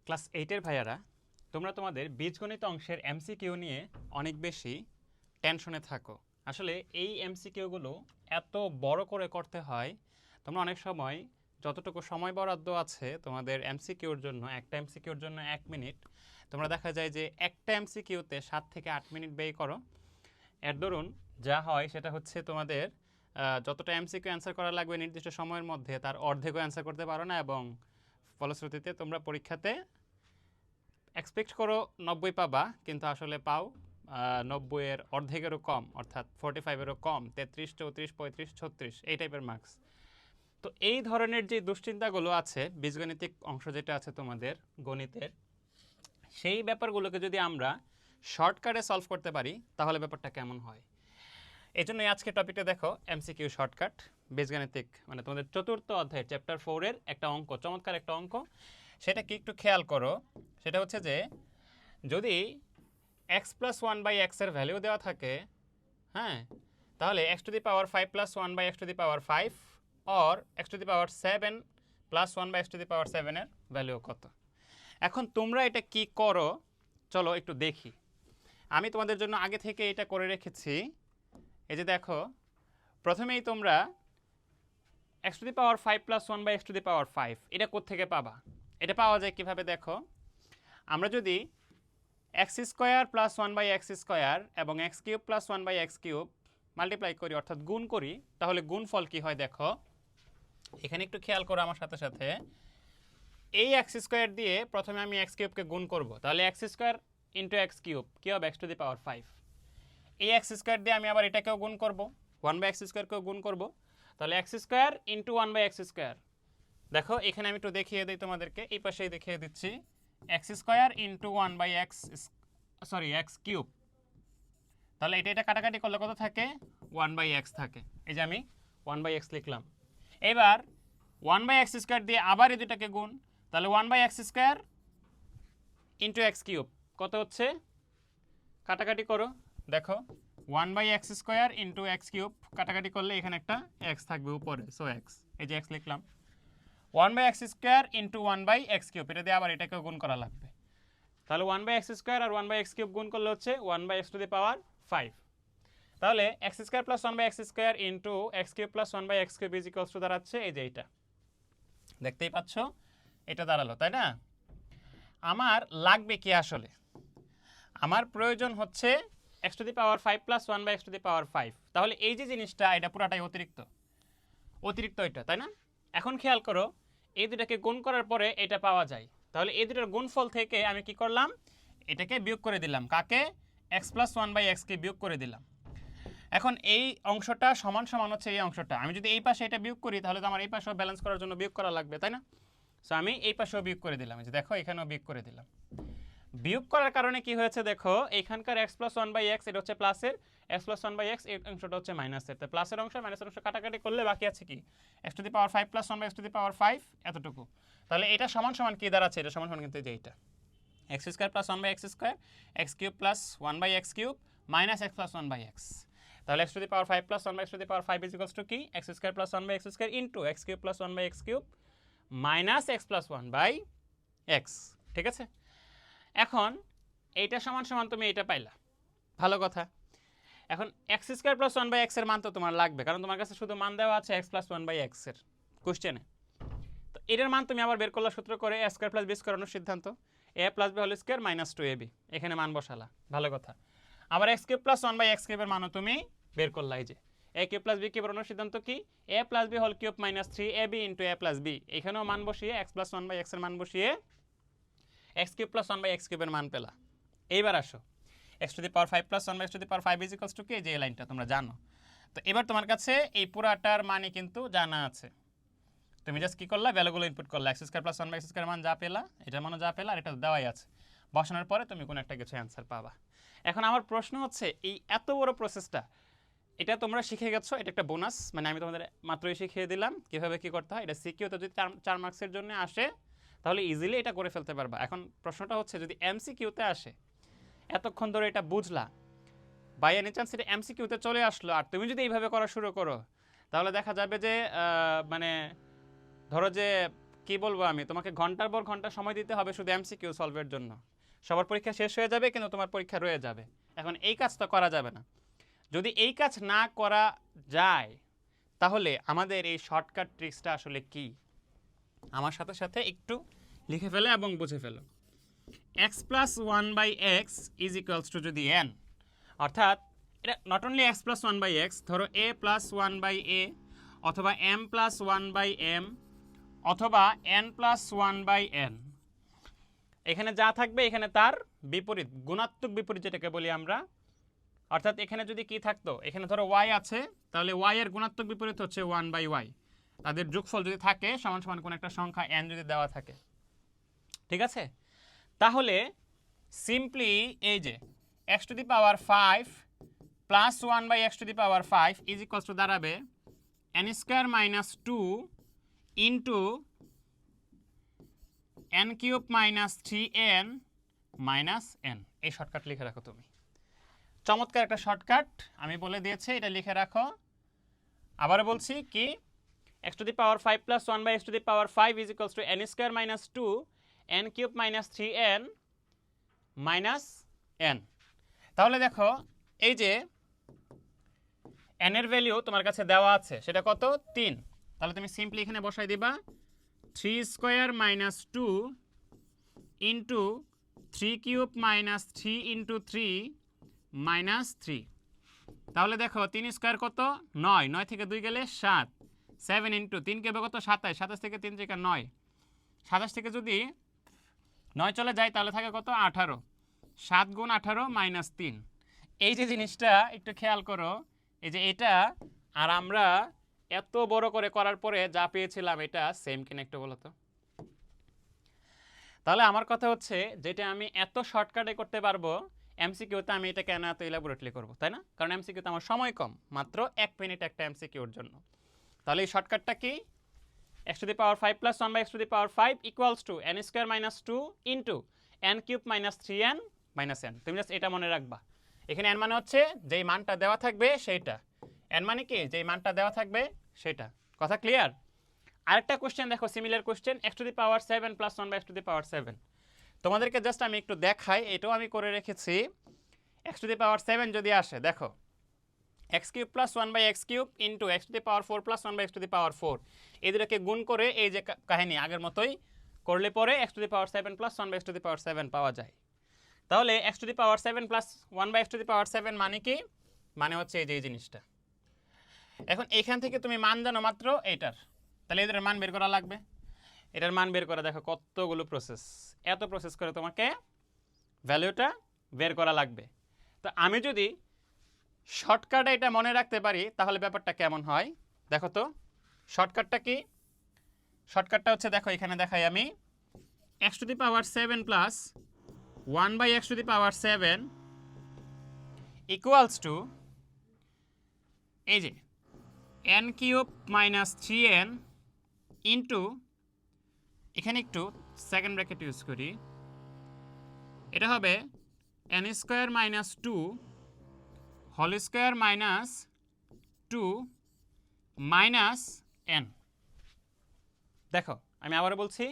Class 8-এর ভাইয়ারা, তোমরা তোমাদের বীজগণিত অংশের এমসিকিউ নিয়ে অনেক বেশি টেনশনে থাকো। আসলে এই এমসিকিউগুলো এত বড় করে করতে হয়, তোমরা অনেক সময় যতটুকু সময় বরাদ্দ আছে তোমাদের এমসিকিউর জন্য, একটা এমসিকিউর জন্য 1 মিনিট, তোমরা দেখা যায় যে একটা এমসিকিউতে 7 থেকে 8 মিনিট ব্যয় করো। এর দরুন যা হয় সেটা হচ্ছে তোমাদের যতটা এমসিকিউ অ্যান্সার করা লাগবে নির্দিষ্ট সময়ের মধ্যে তার অর্ধেকও অ্যান্সার করতে পারো না, এবং ফলশ্রুতিতে তোমরা পরীক্ষাতে এক্সপেক্ট করো 90 পাবা, কিন্তু আসলে পাও 90-এর অর্ধেকেরও কম, অর্থাৎ 45-এরও কম, 33, 34, 35, 36 এই টাইপের মার্কস। তো এই ধরনের যে দুশ্চিন্তাগুলো আছে বীজগণিতিক অংশ যেটা আছে তোমাদের গণিতের, সেই ব্যাপারগুলোকে যদি আমরা শর্টকাটে সলভ করতে পারি তাহলে ব্যাপারটা কেমন হয়। এই জন্যই আজকে টপিকটা দেখো এমসিকিউ শর্টকাট বীজগণিতিক, মানে তোমাদের চতুর্থ অধ্যায় চ্যাপ্টার 4-এর একটা অঙ্ক, চমৎকার একটা অঙ্ক। সেটা কি একটু খেয়াল করো। সেটা হচ্ছে যে যদি x প্লাস 1 বাই এক্স এর ভ্যালু দেওয়া থাকে, হ্যাঁ, তাহলে x to the power 5 plus 1 by x to the power 5 or x to the power 7 plus 1 by x to the power 7 এর ভ্যালু কত। এখন তোমরা এটা কি করো চলো একটু দেখি। আমি তোমাদের জন্য আগে থেকে এটা করে রেখেছি। এই যে দেখো, প্রথমেই তোমরা x to the power 5 plus 1 by x to the power 5 এটা কোত্থেকে পাবা? এটা পাওয়া যায় কিভাবে দেখো, আমরা যদি x square plus 1 by x square এবং x cube plus 1 by x cube multiply করি, অর্থাৎ গুণ করি, তাহলে গুণফল কি হয় দেখো। এখানে একটু খেয়াল করো আমার সাথে সাথে। এই এক্স স্কোয়ার দিয়ে প্রথমে আমি এক্স কিউবকে গুণ করব, তাহলে x square into x cube কি হবে? X to the power 5। এই এক্স স্কোয়ার দিয়ে আমি আবার এটাকেও গুণ করব, 1 বাই এক্স স্কোয়ারকেও গুণ করব, তাহলে x square into 1 by x square. দেখো এখানে আমি একটু দেখিয়ে দিই তোমাদেরকে, এই পাশেই দেখিয়ে দিচ্ছি, x square into 1 by x x cube. তাহলে এটা কাটাকাটি করলে কত থাকে? 1 বাই এক্স থাকে। এই যে আমি 1 বাই এক্স লিখলাম। এবার 1 বাই এক্স স্কোয়ার দিয়ে আবার এই দুটাকে গুণ, তাহলে 1 by x square into x cube কত হচ্ছে? কাটাকাটি করো, দেখো 1 by x square into x cube, কাটাকাটি করলে এখানে একটা এক্স থাকবে উপরে, সো এক্স, এই যে এক্স লিখলাম। 1 by x square into 1 by x cube, এটা দিয়ে আবার এটাকেও গুণ করা লাগবে। তাহলে 1 বাই এক্স স্কোয়ার আর 1 বাই এক্স কিউব গুণ করলে হচ্ছে 1 by x to the power 5। তাহলে x square plus 1 by x square into x cube plus 1 by x cube is equals to দাঁড়াচ্ছে এই যে এইটা, দেখতেই পাচ্ছ এটা দাঁড়ালো, তাই না? আমার লাগবে কি আসলে? আমার প্রয়োজন হচ্ছে x to the power 5 plus 1 by x to the power 5। তাহলে এই যে জিনিসটা, এটা পুরাটাই অতিরিক্ত এটা, তাই না? এখন খেয়াল করো, এই দুটাকে গুণ করার পরে এটা পাওয়া যায়, তাহলে এই দুটার গুণফল থেকে আমি কি করলাম? এটাকে বিয়োগ করে দিলাম, কাকে? এক্স প্লাস 1 বাই এক্সকে বিয়োগ করে দিলাম। এখন এই অংশটা সমান সমান হচ্ছে এই অংশটা, আমি যদি এই পাশে এটা বিয়োগ করি তাহলে তো আমার এই পাশেও ব্যালেন্স করার জন্য বিয়োগ করা লাগবে, তাই না? সো আমি এই পাশেও বিয়োগ করে দিলাম, এই যে দেখো এখানেও বিয়োগ করে দিলাম। বিয়োগ করার কারণে কি হয়েছে দেখো, এইখানকার এক্স প্লাস 1 বাই এক্স এটা হচ্ছে প্লাসের, এক্স প্লাস 1 বাই এক্স এই অংশটা হচ্ছে মাইনাসের, তো প্লাসের অংশ মাইনাসের অংশ কাটাকাটি করলে বাকি আছে কি? X to the power 5 plus 1 by x to the power 5 এতটুকু। তাহলে এটা সমান সমান কি দাঁড়াচ্ছে? এটা সমান সমান কিন্তু এই যে এইটা, x square plus 1 by x square, x cube plus 1 by x cube minus x plus 1 by x. তাহলে x to the power 5 plus 1 by x to the power 5 is equals to কি? X square plus 1 by x square into x cube plus 1 by x cube minus x plus 1 by x. ঠিক আছে? এখন এইটা সমান সমান তুমি এইটা পাইলা, ভালো কথা। এখন x square plus 1 by x এর মান তো তোমার লাগবে, কারণ তোমার কাছে শুধু মান দেওয়া আছে এক্স প্লাস 1 বাই এক্স এর কোশ্চেনে। তো এটার মান তুমি আবার বের করলা সূত্র করে, A square plus B square অনুসিদ্ধান্ত, A plus B whole square minus 2ab, এখানে মান বসালা, ভালো কথা। আবার x cube plus 1 by x কিউবের মানও তুমি বের করলা, এই যে এ কিউব প্লাস বি কিউবের অনুসিদ্ধান্ত কি? A plus B whole cube minus 3ab into A plus B, এখানেও মান বসিয়ে এক্স প্লাস 1 বাই এক্স এর মান বসিয়ে x cube plus 1 by x কিউবের মান পেলা। এইবার আসো, x to the power 5 plus 1 by x to the power 5 is equals to কি? যে এই লাইনটা তোমরা জানো। তো এবার তোমার কাছে এই পুরাটার মানে কিন্তু জানা আছে, তুমি জাস্ট কি করলা? ভ্যালুগুলো ইনপুট করলা, x square plus 1 by x square মান যা পেলা, এটার মানও যা পেলা, আর এটা দেওয়াই আছে, বসানোর পরে তুমি কোনো একটা কিছু অ্যান্সার পাবা। এখন আমার প্রশ্ন হচ্ছে, এই এত বড় প্রসেসটা এটা তোমরা শিখে গেছো, এটা একটা বোনাস, মানে আমি তোমাদের মাত্রই শিখিয়ে দিলাম কীভাবে কী করতে হয়। এটা সিকিউতে যদি 4 মার্কসের জন্য আসে তাহলে ইজিলি এটা করে ফেলতে পারবা। এখন প্রশ্নটা হচ্ছে, যদি এমসিকিউতে আসে, এতক্ষণ ধরে এটা বুঝলা, বাই এনি চান্স এটা এমসিকিউতে চলে আসলো, আর তুমি যদি এইভাবে করা শুরু করো, তাহলে দেখা যাবে যে মানে ধরো যে কি বলবো আমি, তোমাকে ঘন্টার পর ঘন্টা সময় দিতে হবে শুধু এমসিকিউ সলভের জন্য। সবার পরীক্ষা শেষ হয়ে যাবে কিন্তু তোমার পরীক্ষা রয়ে যাবে। এখন এই কাজ তো করা যাবে না। যদি এই কাজ না করা যায় তাহলে আমাদের এই শর্টকাট ট্রিক্সটা আসলে কি, আমার সাথে সাথে একটু লিখে ফেলে এবং বুঝে ফেলো। X plus one by x is equals to যদি এন, অর্থাৎ এটা not only x plus one by x, ধরো A plus one by A অথবা M plus one by M অথবা N plus one by N, এখানে যা থাকবে এখানে তার বিপরীত, গুণাত্মক বিপরীত যেটাকে বলি আমরা। অর্থাৎ এখানে যদি কি থাকতো, এখানে ধরো ওয়াই আছে, তাহলে ওয়াই এর গুণাত্মক বিপরীত হচ্ছে ওয়ান বাই ওয়াই, তাদের যোগফল যদি থাকে সমান সমান কোন একটা সংখ্যা এন যদি দেওয়া থাকে, ঠিক আছে? তাহলে সিম্পলি এই যে x to the power 5 plus 1 by x to the power 5 is equals to দাঁড়াবে N square minus 2 into N cube minus 3n minus N. এই শর্টকাট লিখে রাখো তুমি, চমৎকার একটা শর্টকাট আমি বলে দিয়েছি, এটা লিখে রাখো। আবারও বলছি কি, x to the power 5 plus 1 by x to the power 5 is equals to n square minus 2 n cube minus 3n minus n। তাহলে দেখো এই যে n এর ভ্যালু তোমার কাছে দেওয়া আছে সেটা কত, 3। তাহলে তুমি সিম্পলি এখানে বসাই দিবা 3 square minus 2 into 3 cube minus 3 into 3 minus 3। তাহলে দেখো 3 স্কোয়ার কত, 9, 9 থেকে 2 গেলে 7, 7 ইন্টু 3 কেবে কত, 27, 27 থেকে 3 থেকে 9, 27 থেকে যদি 9 চলে যায় তাহলে থাকে কত, 18, 7 গুণ 18 মাইনাস 3। এই যে জিনিসটা একটু খেয়াল করো, এই যে এটা আর আমরা এত বড় করে করার পরে যা পেয়েছিলাম এটা সেম কিনা একটু বলো তো। তাহলে আমার কথা হচ্ছে যেটা আমি এত শর্টকাটে করতে পারবো, এমসিকিউতে আমি এটা কেন এত ইলাবোরেটলি করবো, তাই না? কারণ এমসিকিউতে আমার সময় কম, মাত্র 1 মিনিট একটা এমসিকিউর জন্য। তাহলে এই শর্টকাটটা কি, x to the power 5 plus 1 by x to the power 5 equals to n square minus 2 into n cube minus 3n minus n। তুমি জাস্ট এটা মনে রাখবা, এখানে n মানে হচ্ছে যেই মানটা দেওয়া থাকবে সেইটা, n মানে কি যেই মানটা দেওয়া থাকবে সেটা। কথা ক্লিয়ার? আরেকটা কোশ্চেন দেখো, similar question, x to the power 7 plus 1 by x to the power 7। তোমাদেরকে জাস্ট আমি একটু দেখাই, এটাও আমি করে রেখেছি। x to the power 7 যদি আসে, দেখো x cube plus 1 by x cube into x to the power 4 plus 1 by x to the power 4, এই দুটোকে গুণ করে এই যে কাহিনী আগের মতোই করলে পরে x to the power 7 plus 1 by x to the power 7 পাওয়া যায়। তাহলে x to the power 7 plus 1 by x to the power 7 মানে কি, মানে হচ্ছে এই যে এই জিনিসটা। এখন এইখান থেকে তুমি মান জানো মাত্র এইটার, তাহলে এদের মান বের করা লাগবে। এটার মান বের করা দেখো কতগুলো প্রসেস, এত প্রসেস করে তোমাকে ভ্যালুটা বের করা লাগবে। তো আমি যদি শর্টকাটে এটা মনে রাখতে পারি তাহলে ব্যাপারটা কেমন হয় দেখো তো। শর্টকাটটা কি, শর্টকাটটা হচ্ছে দেখো এখানে দেখাই আমি, x to the power 7 plus 1 by x to the power 7 equals to এই যে n cube minus 3n into, এখানে একটু সেকেন্ড ব্র্যাকেট ইউজ করি, এটা হবে n square minus 2 whole square minus 2 minus n। দেখো আমি আবার বলছি,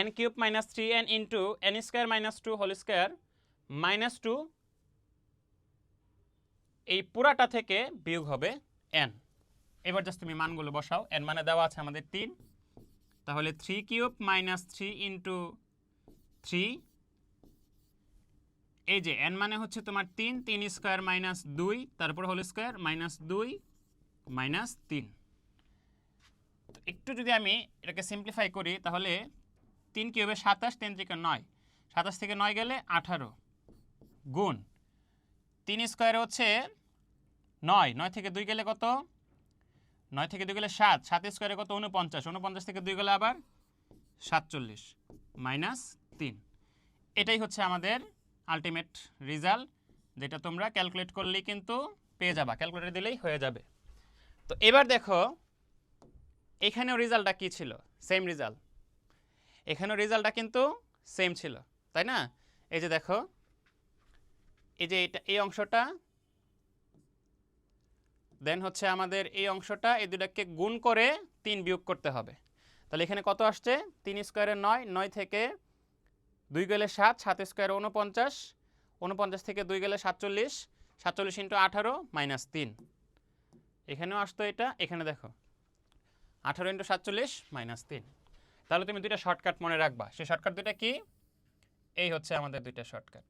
n cube minus 3n into n square minus 2 whole square minus 2, এই পুরাটা থেকে বিয়োগ হবে n। এবার জাস্ট তুমি মানগুলো বসাও, n মানে দেওয়া আছে আমাদের 3, তাহলে 3 কিউব মাইনাস 3 ইন্টু 3, এই যে n মানে হচ্ছে তোমার 3, 3 স্কোয়ার মাইনাস 2, তারপর হোল স্কোয়ার মাইনাস 2 মাইনাস 3। একটু যদি আমি এটাকে সিম্পলিফাই করি তাহলে 3 কিউবে 27, 3 থেকে 9, 27 থেকে 9 গেলে 18 গুণ 3 স্কোয়ারে হচ্ছে 9, 9 থেকে 2 গেলে কত, 9 থেকে 2 গেলে 7, 7 স্কোয়ারে কত 49, 49 থেকে 2 গেলে আবার 47 মাইনাস 3। এটাই হচ্ছে আমাদের আলটিমেট রেজাল্ট, যেটা তোমরা ক্যালকুলেট করলেই কিন্তু পেয়ে যাবা, ক্যালকুলেটর দিলেই হয়ে যাবে। তো এবার দেখো এখানেও রেজাল্টটা কি ছিল, সেম রেজাল্ট, এখানেও রেজাল্টটা কিন্তু সেম ছিল, তাই না? এই যে দেখো এই যে এটা এই অংশটা, দেন হচ্ছে আমাদের এই অংশটা, এই দুটাকে গুণ করে 3 বিয়োগ করতে হবে। তাহলে এখানে কত আসছে 3 স্কোয়ারে 9, 9 থেকে 2 গেলে 7, 7 স্কোয়ারে 49, 49 থেকে 2 গেলে 47, 47 ইন্টু 18 মাইনাস 3, এখানেও আসতো এটা, এখানে দেখো 18 ইন্টু 47 মাইনাস 3। তাহলে তুমি দুইটা শর্টকাট মনে রাখবা, সেই শর্টকাট দুইটা কি, এই হচ্ছে আমাদের দুইটা shortcut,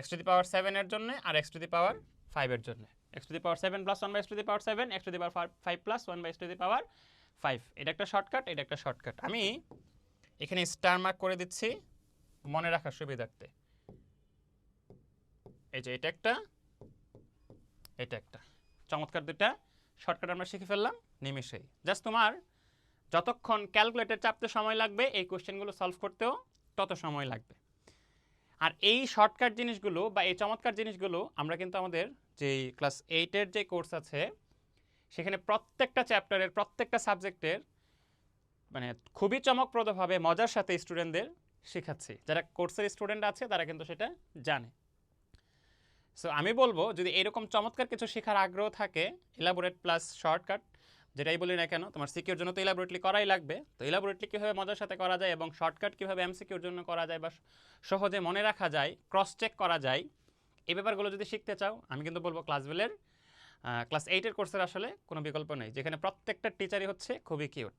x to the power 7 এর জন্য আর x টু দি পাওয়ার 5 এর জন্য। x to the power 7 plus 1 by x to the power 7, x to the power 5 plus 1 by x to the power 5, এটা একটা শর্টকাট, এটা একটা শর্টকাট। আমি এখানে স্টার মার্ক করে দিচ্ছি মনে রাখার সুবিধার্থে। এই যে এটা একটা, এটা একটা, চমৎকার দুইটা শর্টকাট আমরা শিখে ফেললাম নিমেষেই। জাস্ট তোমার যতক্ষণ ক্যালকুলেটর চাপতে সময় লাগবে এই কোশ্চেনগুলো সলভ করতেও তত সময় লাগবে। আর এই শর্টকাট জিনিসগুলো বা এই চমৎকার জিনিসগুলো আমরা কিন্তু আমাদের যেই ক্লাস 8-এর যে কোর্স আছে সেখানে প্রত্যেকটা চ্যাপ্টারের প্রত্যেকটা সাবজেক্টের মানে খুবই চমকপ্রদভাবে মজার সাথে স্টুডেন্টদের শেখাচ্ছি। যারা কোর্সের স্টুডেন্ট আছে তারা কিন্তু সেটা জানে। সো আমি বলবো যদি এরকম চমৎকার কিছু শেখার আগ্রহ থাকে, ইলাবোরেট প্লাস শর্টকাট যেটাই বলি না কেন, তোমার সিকিউর জন্য তো ইলাবোরেটলি করাই লাগবে। তো ইলাবোরেটলি কীভাবে মজার সাথে করা যায় এবং শর্টকাট কীভাবে এমসিকিউর জন্য করা যায় বা সহজে মনে রাখা যায়, ক্রস চেক করা যায়, এই ব্যাপারগুলো যদি শিখতে চাও আমি কিন্তু বলবো ক্লাসবেলের ক্লাস 8-এর কোর্সের আসলে কোনো বিকল্প নেই, যেখানে প্রত্যেকটা টিচারই হচ্ছে খুবই কিউট।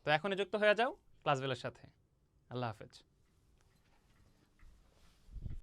তো এখনই যুক্ত হয়ে যাও ক্লাসবেলের সাথে। আল্লাহ হাফেজ।